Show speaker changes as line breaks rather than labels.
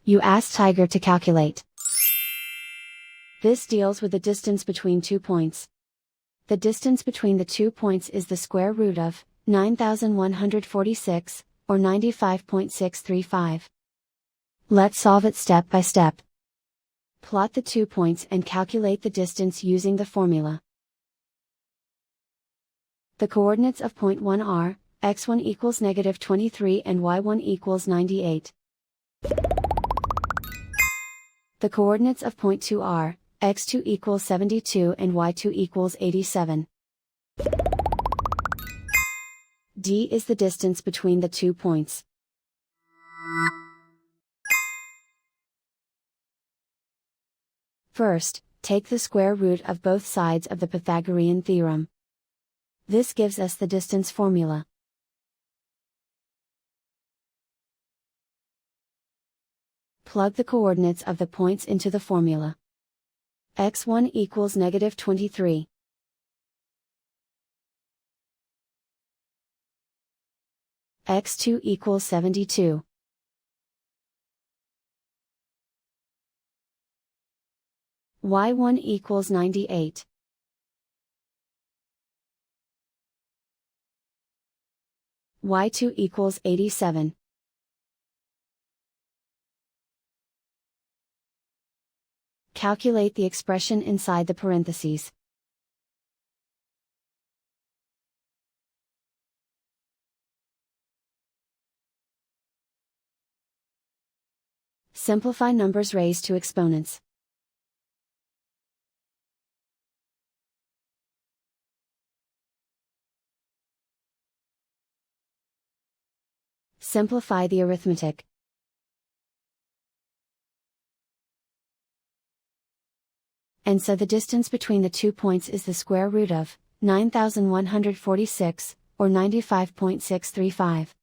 You ask Tiger to calculate. This deals with the distance between 2 points. The distance between the 2 points is the square root of 9146, or 95.635. Let's solve it step by step. Plot the 2 points and calculate the distance using the formula. The coordinates of point 1 are, x1 equals -23 and y1 equals 98. The coordinates of point 2 are, x2 equals 72 and y2 equals 87. D is the distance between the 2 points. First, take the square root of both sides of the Pythagorean theorem. This gives us the distance formula. Plug the coordinates of the points into the formula. x1 equals -23. x2 equals 72. y1 equals 98. y2 equals 87. Calculate the expression inside the parentheses. Simplify numbers raised to exponents. Simplify the arithmetic. And so the distance between the 2 points is the square root of 9146, or 95.635.